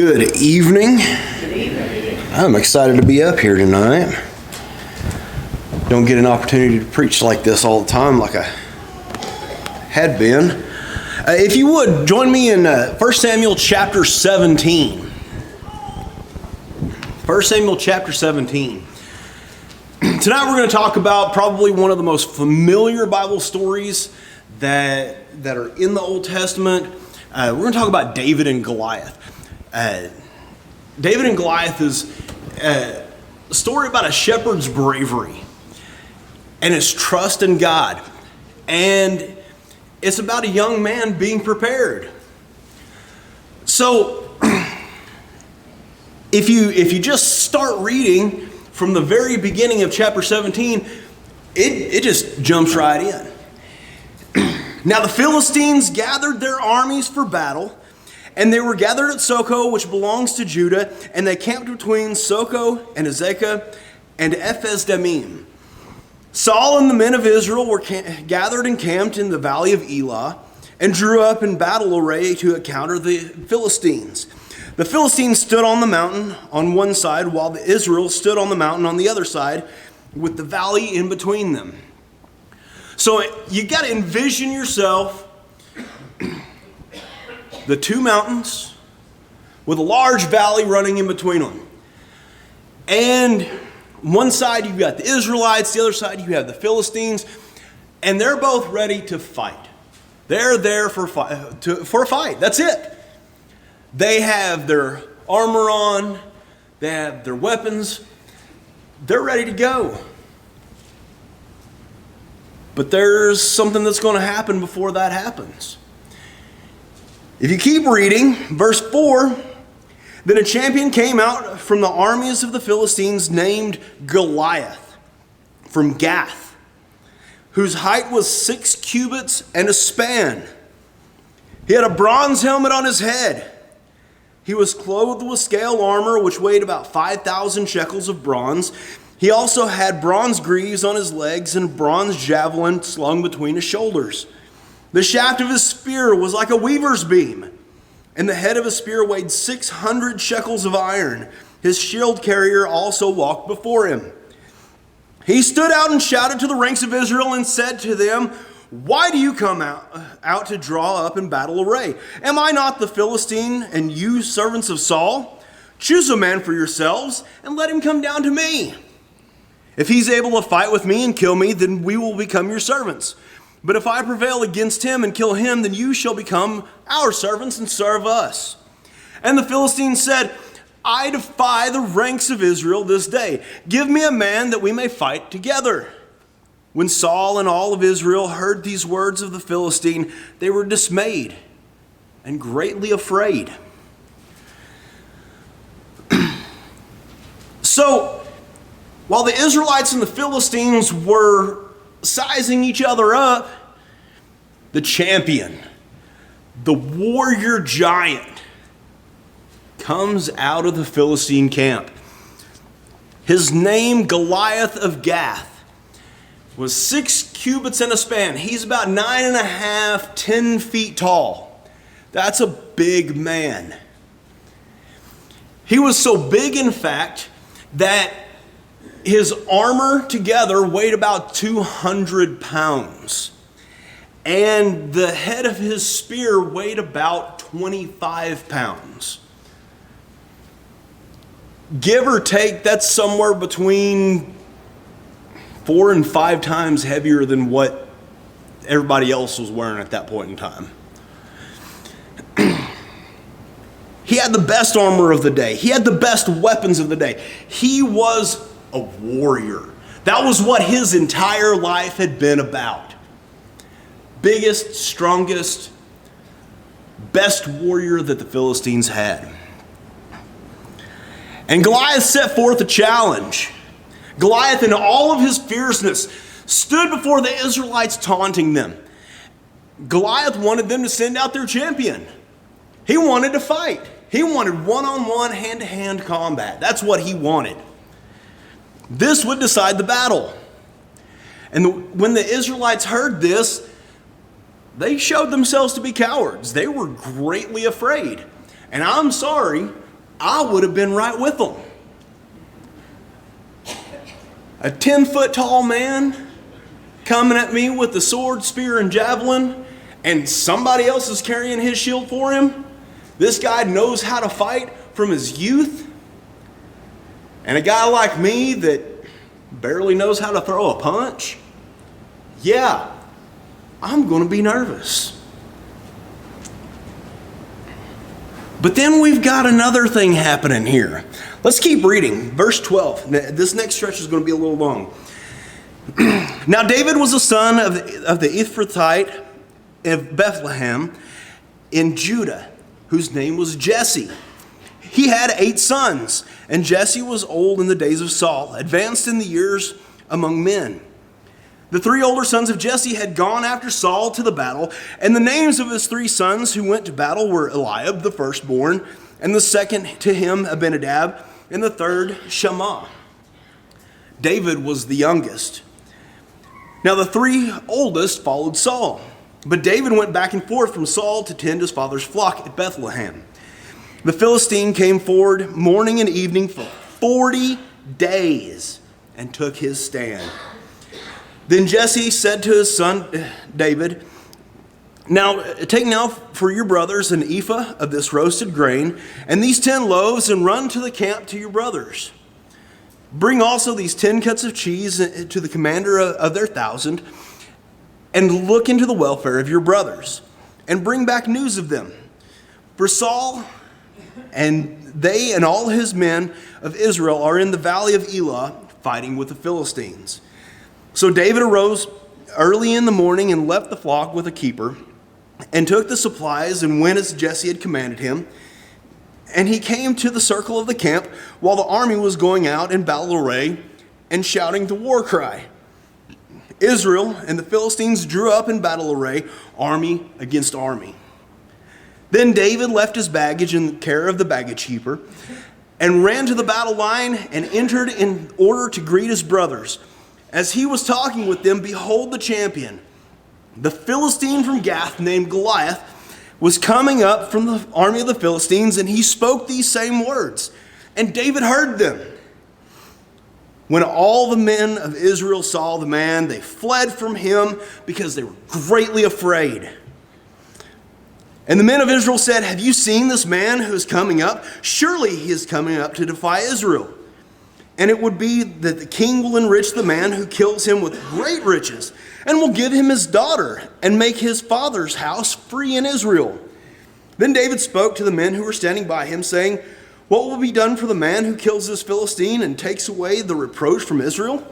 Good evening. I'm excited to be up here tonight. Don't get an opportunity to preach like this all the time like I had been. If you would, join me in 1 Samuel chapter 17. 1 Samuel chapter 17. Tonight we're going to talk about probably one of the most familiar Bible stories that are in the Old Testament. We're going to talk about David and Goliath. David and Goliath is a story about a shepherd's bravery and his trust in God. And it's about a young man being prepared. So, if you just start reading from the very beginning of chapter 17, it just jumps right in. Now the Philistines gathered their armies for battle, and they were gathered at Socoh, which belongs to Judah, and they camped between Socoh and Azekah and Ephes-Dammim. Saul and the men of Israel were gathered and camped in the valley of Elah, and drew up in battle array to encounter the Philistines. The Philistines stood on the mountain on one side, while the Israel stood on the mountain on the other side, with the valley in between them. So you got to envision yourself the two mountains with a large valley running in between them. And one side you've got the Israelites, the other side you have the Philistines, and they're both ready to fight. They're there for a fight. That's it. They have their armor on, they have their weapons, they're ready to go. But there's something that's going to happen before that happens. If you keep reading, verse 4, then a champion came out from the armies of the Philistines named Goliath from Gath, whose height was 6 cubits and a span. He had a bronze helmet on his head. He was clothed with scale armor, which weighed about 5,000 shekels of bronze. He also had bronze greaves on his legs and a bronze javelin slung between his shoulders. The shaft of his spear was like a weaver's beam, and the head of his spear weighed 600 shekels of iron. His shield carrier also walked before him. He stood out and shouted to the ranks of Israel and said to them, "Why do you come out to draw up in battle array? Am I not the Philistine, and you servants of Saul? Choose a man for yourselves and let him come down to me. If he's able to fight with me and kill me, then we will become your servants. But if I prevail against him and kill him, then you shall become our servants and serve us." And the Philistines said, "I defy the ranks of Israel this day. Give me a man that we may fight together." When Saul and all of Israel heard these words of the Philistine, they were dismayed and greatly afraid. So, while the Israelites and the Philistines were sizing each other up, the champion, the warrior giant, comes out of the Philistine camp. His name, Goliath of Gath, was 6 cubits and a span. He's about 9.5, 10 feet tall. That's a big man. He was so big, in fact, that his armor together weighed about 200 pounds. And the head of his spear weighed about 25 pounds. Give or take, that's somewhere between 4 and 5 times heavier than what everybody else was wearing at that point in time. He had the best armor of the day. He had the best weapons of the day. He was a warrior. That was what his entire life had been about. Biggest, strongest, best warrior that the Philistines had. And Goliath set forth a challenge. Goliath, in all of his fierceness, stood before the Israelites taunting them. Goliath wanted them to send out their champion. He wanted to fight. He wanted one-on-one, hand-to-hand combat. That's what he wanted. This would decide the battle. And when the Israelites heard this, they showed themselves to be cowards. They were greatly afraid. And I'm sorry, I would have been right with them. A 10-foot tall man coming at me with the sword, spear, and javelin, and somebody else is carrying his shield for him. This guy knows how to fight from his youth. And a guy like me that barely knows how to throw a punch. Yeah, I'm going to be nervous. But then we've got another thing happening here. Let's keep reading. Verse 12. This next stretch is going to be a little long. Now David was the son of the Ephrathite of Bethlehem in Judah, whose name was Jesse. He had 8 sons, and Jesse was old in the days of Saul, advanced in the years among men. The 3 older sons of Jesse had gone after Saul to the battle, and the names of his 3 sons who went to battle were Eliab, the firstborn, and the second to him Abinadab, and the third Shammah. David was the youngest. Now the 3 oldest followed Saul, but David went back and forth from Saul to tend his father's flock at Bethlehem. The Philistine came forward morning and evening for 40 days and took his stand. Then Jesse said to his son David, Take now for your brothers an ephah of this roasted grain, and these 10 loaves, and run to the camp to your brothers. Bring also these 10 cuts of cheese to the commander of their 1,000, and look into the welfare of your brothers, and bring back news of them. For Saul and they and all his men of Israel are in the valley of Elah, fighting with the Philistines. So David arose early in the morning and left the flock with a keeper, and took the supplies and went as Jesse had commanded him. And he came to the circle of the camp while the army was going out in battle array and shouting the war cry. Israel and the Philistines drew up in battle array, army against army. Then David left his baggage in care of the baggage keeper and ran to the battle line and entered in order to greet his brothers. As he was talking with them, behold, the champion, the Philistine from Gath named Goliath, was coming up from the army of the Philistines, and he spoke these same words. And David heard them. When all the men of Israel saw the man, they fled from him because they were greatly afraid. And the men of Israel said, Have you seen this man who is coming up? Surely he is coming up to defy Israel. And it would be that the king will enrich the man who kills him with great riches, and will give him his daughter, and make his father's house free in Israel. Then David spoke to the men who were standing by him, saying, What will be done for the man who kills this Philistine and takes away the reproach from Israel?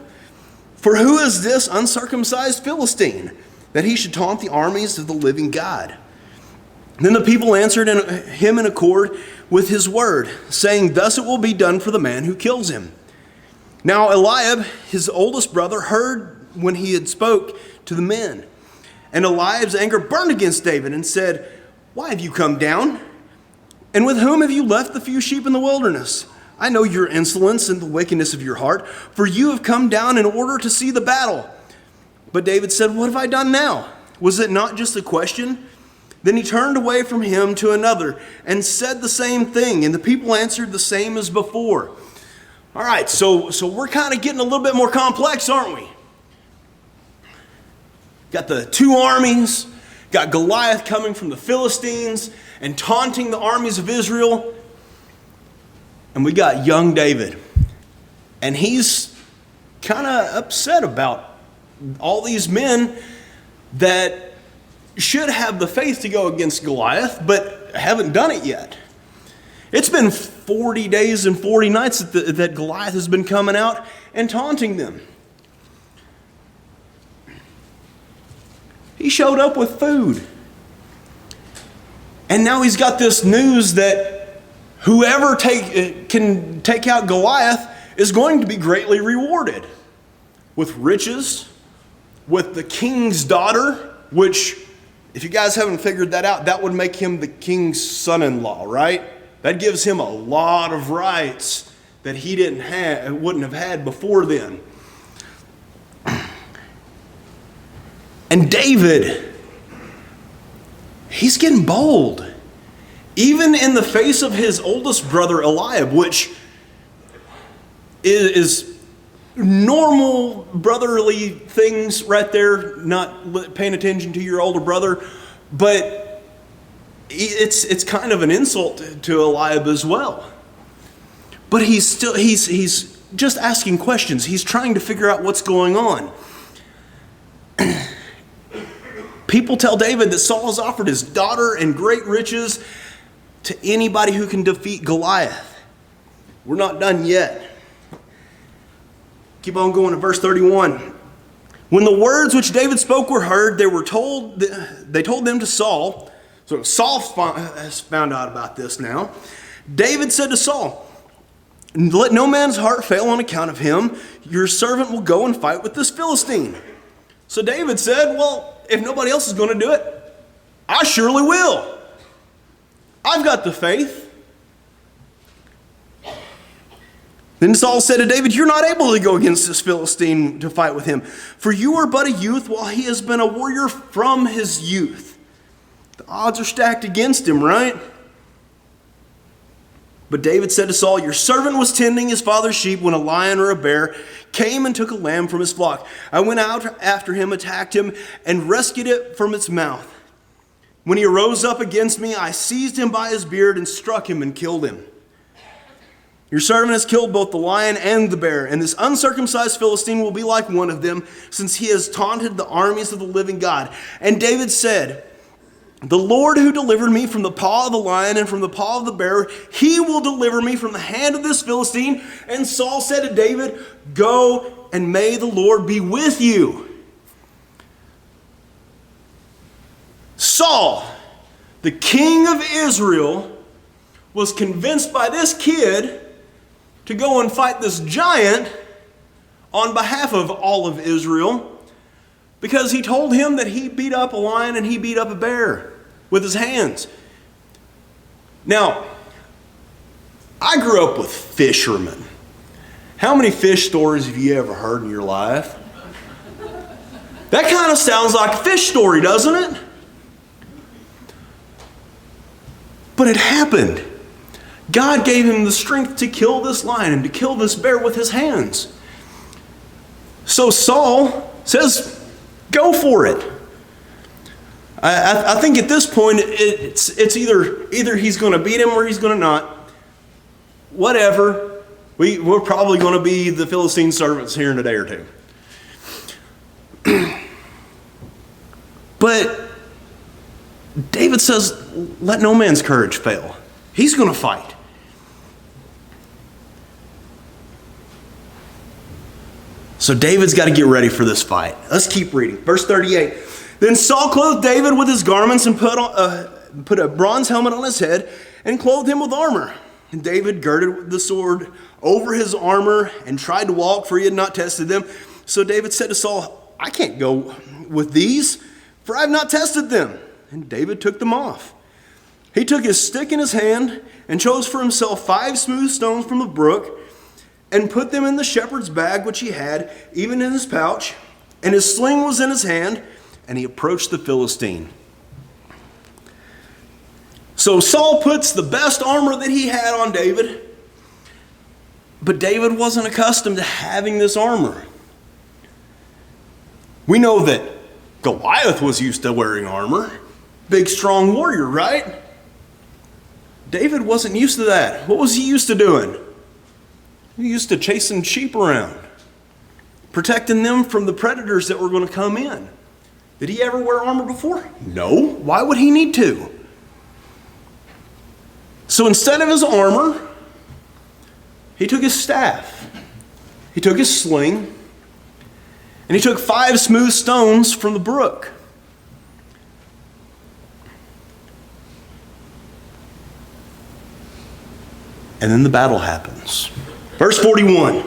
For who is this uncircumcised Philistine, that he should taunt the armies of the living God? Then the people answered him in accord with his word, saying, Thus it will be done for the man who kills him. Now Eliab, his oldest brother, heard when he had spoke to the men. And Eliab's anger burned against David and said, Why have you come down? And with whom have you left the few sheep in the wilderness? I know your insolence and the wickedness of your heart, for you have come down in order to see the battle. But David said, What have I done now? Was it not just a question? Then he turned away from him to another and said the same thing, and the people answered the same as before. All right, so we're kind of getting a little bit more complex, aren't we? Got the 2 armies, got Goliath coming from the Philistines and taunting the armies of Israel. And we got young David. And he's kind of upset about all these men that should have the faith to go against Goliath, but haven't done it yet. It's been 40 days and 40 nights that Goliath has been coming out and taunting them. He showed up with food. And now he's got this news that whoever can take out Goliath is going to be greatly rewarded with riches, with the king's daughter, which, if you guys haven't figured that out, that would make him the king's son-in-law, right? That gives him a lot of rights that he wouldn't have had before then. And David, he's getting bold. even in the face of his oldest brother Eliab, which is normal brotherly things right there, not paying attention to your older brother, but it's kind of an insult to Eliab as well. But he's just asking questions. He's trying to figure out what's going on. People tell David that Saul has offered his daughter and great riches to anybody who can defeat Goliath. We're not done yet. Keep on going to verse 31. When the words which David spoke were heard, they told them to Saul. So Saul has found out about this now. David said to Saul, "Let no man's heart fail on account of him. Your servant will go and fight with this Philistine." So David said, "Well, if nobody else is going to do it, I surely will. I've got the faith." Then Saul said to David, "You're not able to go against this Philistine to fight with him, for you are but a youth, while he has been a warrior from his youth." The odds are stacked against him, right? But David said to Saul, "Your servant was tending his father's sheep when a lion or a bear came and took a lamb from his flock. I went out after him, attacked him, and rescued it from its mouth. When he arose up against me, I seized him by his beard and struck him and killed him. Your servant has killed both the lion and the bear, and this uncircumcised Philistine will be like one of them, since he has taunted the armies of the living God." And David said, "The Lord who delivered me from the paw of the lion and from the paw of the bear, he will deliver me from the hand of this Philistine." And Saul said to David, "Go, and may the Lord be with you." Saul, the king of Israel, was convinced by this kid to go and fight this giant on behalf of all of Israel, because he told him that he beat up a lion and he beat up a bear with his hands. Now, I grew up with fishermen. How many fish stories have you ever heard in your life? That kind of sounds like a fish story, doesn't it? But it happened. God gave him the strength to kill this lion and to kill this bear with his hands. So Saul says, "Go for it." I think at this point it's either he's going to beat him or he's going to not. Whatever. We're probably going to be the Philistine servants here in a day or two. But David says, "Let no man's courage fail." He's going to fight. So David's got to get ready for this fight. Let's keep reading. Verse 38. Then Saul clothed David with his garments and put a bronze helmet on his head and clothed him with armor. And David girded the sword over his armor and tried to walk, for he had not tested them. So David said to Saul, "I can't go with these, for I have not tested them." And David took them off. He took his stick in his hand and chose for himself 5 smooth stones from the brook and put them in the shepherd's bag which he had, even in his pouch, and his sling was in his hand, and he approached the Philistine. So Saul puts the best armor that he had on David, but David wasn't accustomed to having this armor. We know that Goliath was used to wearing armor. Big, strong warrior, right? David wasn't used to that. What was he used to doing? He used to chasing sheep around, protecting them from the predators that were going to come in. Did he ever wear armor before? No. Why would he need to? So instead of his armor, he took his staff, he took his sling, and he took 5 smooth stones from the brook. And then the battle happens. Verse 41.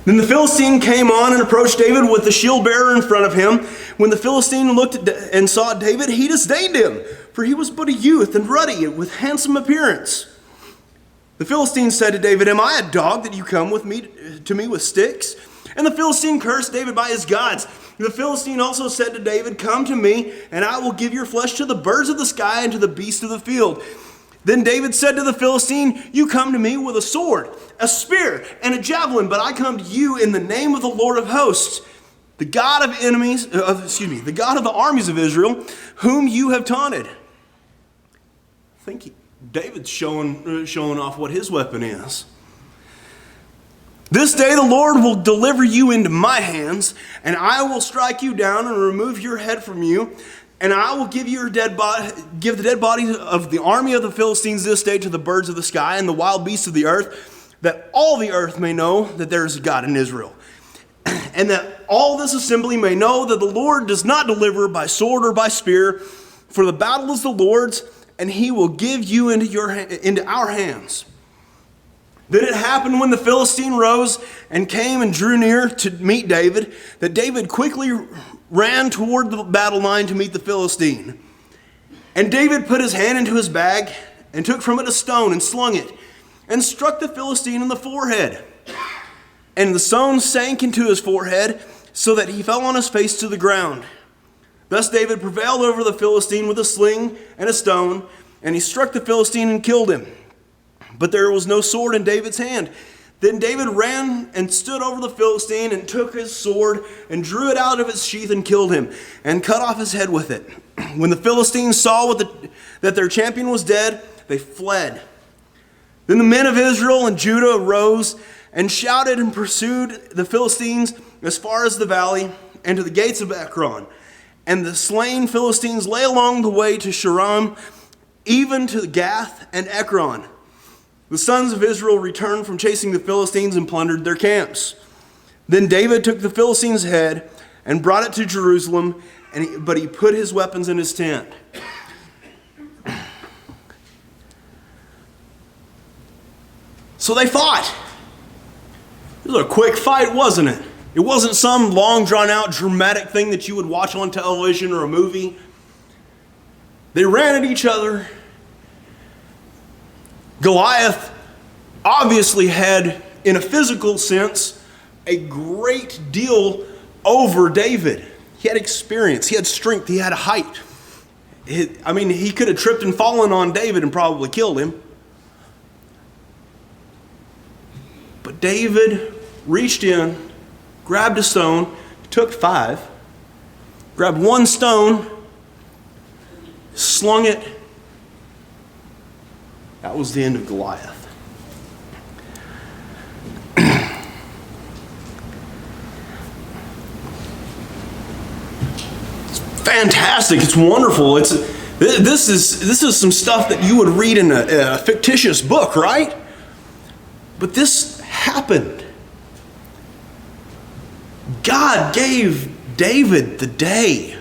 Then the Philistine came on and approached David with the shield bearer in front of him. When the Philistine looked and saw David, he disdained him, for he was but a youth and ruddy, with handsome appearance. The Philistine said to David, "Am I a dog that you come to me with sticks?" And the Philistine cursed David by his gods. The Philistine also said to David, "Come to me, and I will give your flesh to the birds of the sky and to the beasts of the field." Then David said to the Philistine, "You come to me with a sword, a spear, and a javelin, but I come to you in the name of the Lord of hosts, the God of the God of the armies of Israel, whom you have taunted." I think David's showing off what his weapon is. "This day the Lord will deliver you into my hands, and I will strike you down and remove your head from you, and I will give the dead body of the army of the Philistines this day to the birds of the sky and the wild beasts of the earth, that all the earth may know that there is a God in Israel, and that all this assembly may know that the Lord does not deliver by sword or by spear, for the battle is the Lord's, and he will give you into our hands." Then it happened when the Philistine rose and came and drew near to meet David, that David quickly ran toward the battle line to meet the Philistine. And David put his hand into his bag and took from it a stone and slung it and struck the Philistine in the forehead. And the stone sank into his forehead so that he fell on his face to the ground. Thus David prevailed over the Philistine with a sling and a stone, and he struck the Philistine and killed him. But there was no sword in David's hand. Then David ran and stood over the Philistine and took his sword and drew it out of its sheath and killed him and cut off his head with it. When the Philistines saw that their champion was dead, they fled. Then the men of Israel and Judah arose and shouted and pursued the Philistines as far as the valley and to the gates of Ekron. And the slain Philistines lay along the way to Shaaraim, even to Gath and Ekron. The sons of Israel returned from chasing the Philistines and plundered their camps. Then David took the Philistine's head and brought it to Jerusalem, but he put his weapons in his tent. So they fought. It was a quick fight, wasn't it? It wasn't some long, drawn-out, dramatic thing that you would watch on television or a movie. They ran at each other. Goliath obviously had, in a physical sense, a great deal over David. He had experience, he had strength, he had height. He could have tripped and fallen on David and probably killed him. But David reached in, grabbed a stone, took 5, grabbed one stone, slung it. That was the end of Goliath. It's fantastic. It's wonderful. This is some stuff that you would read in a fictitious book, right? But this happened. God gave David the day.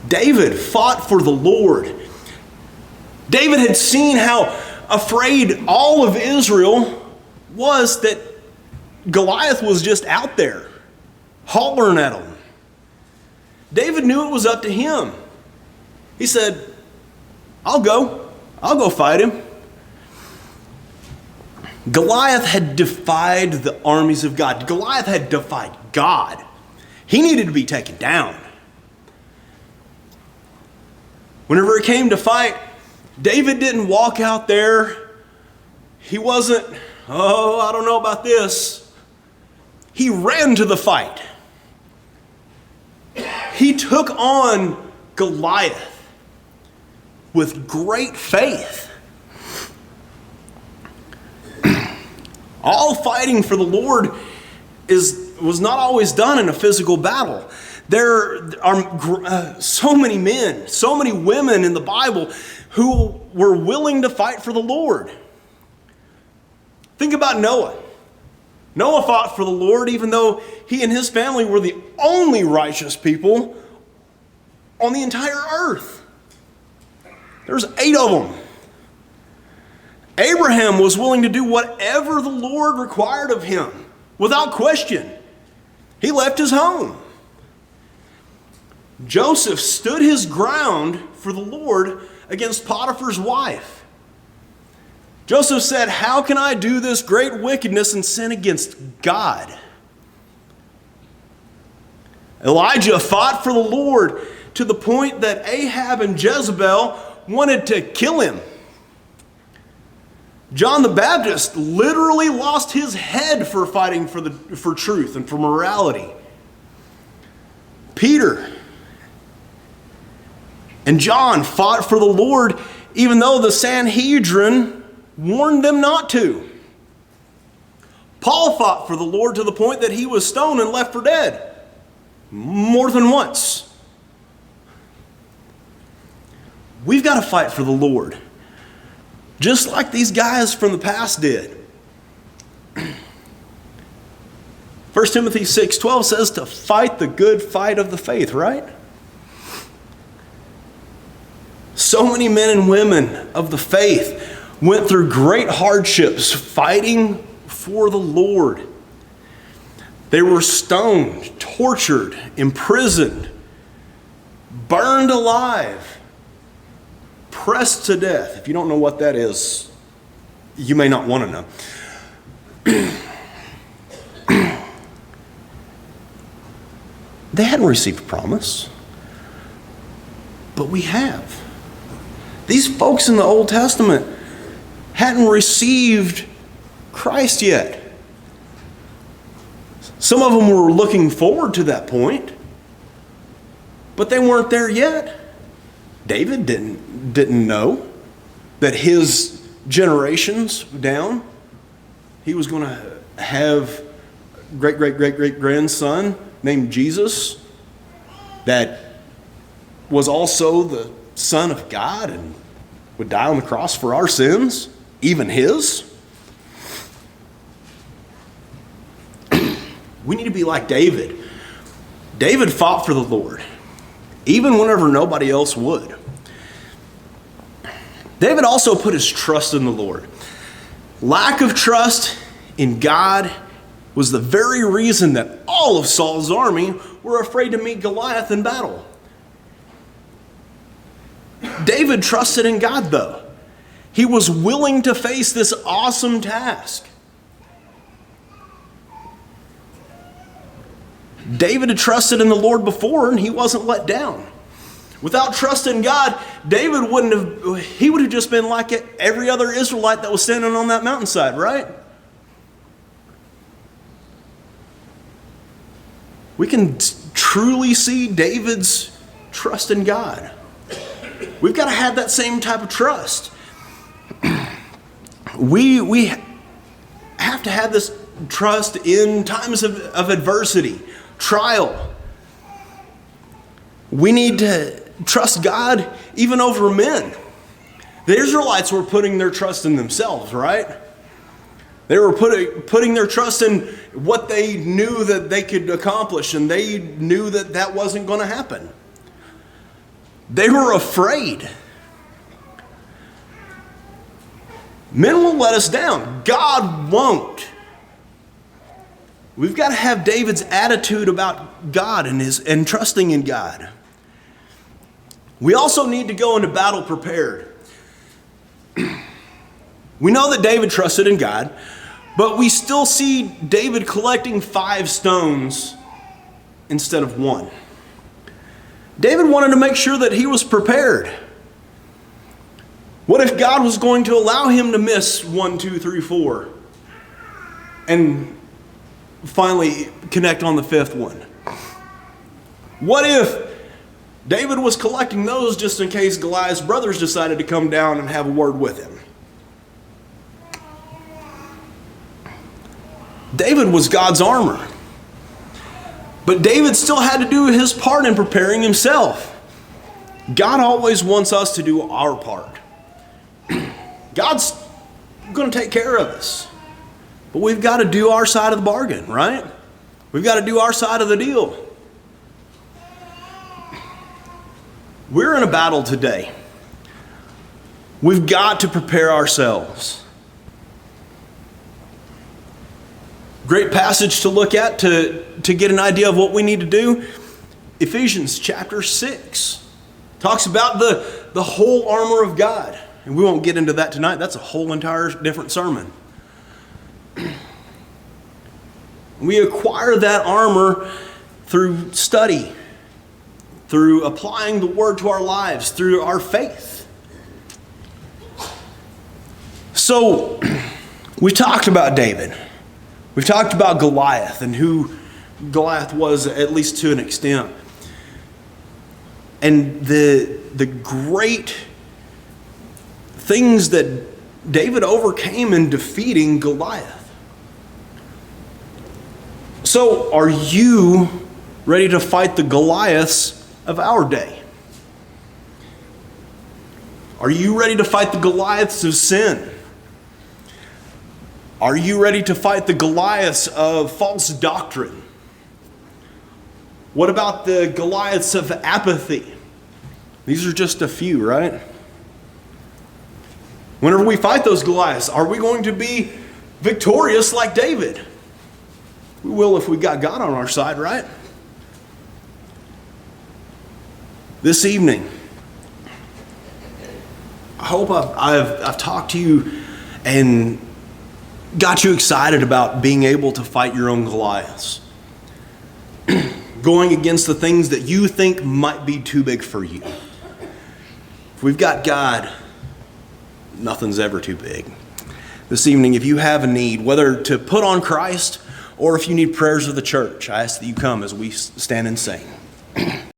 David fought for the Lord. David had seen how afraid all of Israel was that Goliath was just out there, hollering at him. David knew it was up to him. He said, I'll go fight him. Goliath had defied the armies of God. Goliath had defied God. He needed to be taken down. Whenever it came to fight, David didn't walk out there. He wasn't, I don't know about this. He ran to the fight. He took on Goliath with great faith. All fighting for the Lord was not always done in a physical battle. There are so many men, so many women in the Bible who were willing to fight for the Lord. Think about Noah. Noah fought for the Lord even though he and his family were the only righteous people on the entire earth. There's 8 of them. Abraham was willing to do whatever the Lord required of him without question. He left his home. Joseph stood his ground for the Lord against Potiphar's wife. Joseph said, "How can I do this great wickedness and sin against God?" Elijah fought for the Lord to the point that Ahab and Jezebel wanted to kill him. John the Baptist literally lost his head for fighting for truth and for morality. Peter and John fought for the Lord even though the Sanhedrin warned them not to. Paul fought for the Lord to the point that he was stoned and left for dead more than once. We've got to fight for the Lord, just like these guys from the past did. 1 Timothy 6:12 says to fight the good fight of the faith, right? So many men and women of the faith went through great hardships fighting for the Lord. They were stoned, tortured, imprisoned, burned alive, pressed to death. If you don't know what that is, you may not want to know. They hadn't received a promise, but we have. These folks in the Old Testament hadn't received Christ yet. Some of them were looking forward to that point, but they weren't there yet. David didn't know that his generations down, he was going to have great-great-great-great-grandson named Jesus that was also the Son of God and would die on the cross for our sins, even his. We need to be like David. David fought for the Lord, even whenever nobody else would. David also put his trust in the Lord. Lack of trust in God was the very reason that all of Saul's army were afraid to meet Goliath in battle. David trusted in God, though. He was willing to face this awesome task. David had trusted in the Lord before, and he wasn't let down. Without trust in God, David would have just been like every other Israelite that was standing on that mountainside, right? We can truly see David's trust in God. We've got to have that same type of trust. We have to have this trust in times of adversity, trial. We need to trust God even over men. The Israelites were putting their trust in themselves, right? They were putting their trust in what they knew that they could accomplish, and they knew that that wasn't going to happen. They were afraid. Men will let us down. God won't. We've got to have David's attitude about God and trusting in God. We also need to go into battle prepared. We know that David trusted in God, but we still see David collecting 5 stones instead of 1. David wanted to make sure that he was prepared. What if God was going to allow him to miss 1, 2, 3, 4 and finally connect on the 5th one? What if David was collecting those just in case Goliath's brothers decided to come down and have a word with him? David was God's armor. But David still had to do his part in preparing himself. God always wants us to do our part. God's going to take care of us. But we've got to do our side of the bargain, right? We've got to do our side of the deal. We're in a battle today. We've got to prepare ourselves. Great passage to look at to get an idea of what we need to do. Ephesians chapter 6 talks about the whole armor of God. And we won't get into that tonight. That's a whole entire different sermon. We acquire that armor through study, through applying the word to our lives, through our faith. So, we talked about David. We've talked about Goliath and who Goliath was, at least to an extent. And the great things that David overcame in defeating Goliath. So, are you ready to fight the Goliaths of our day? Are you ready to fight the Goliaths of sin? Are you ready to fight the Goliaths of false doctrine? What about the Goliaths of apathy? These are just a few, right? Whenever we fight those Goliaths, are we going to be victorious like David? We will if we got God on our side, right? This evening, I hope I've talked to you and got you excited about being able to fight your own Goliaths. Going against the things that you think might be too big for you. If we've got God, nothing's ever too big. This evening, if you have a need, whether to put on Christ or if you need prayers of the church, I ask that you come as we stand and sing.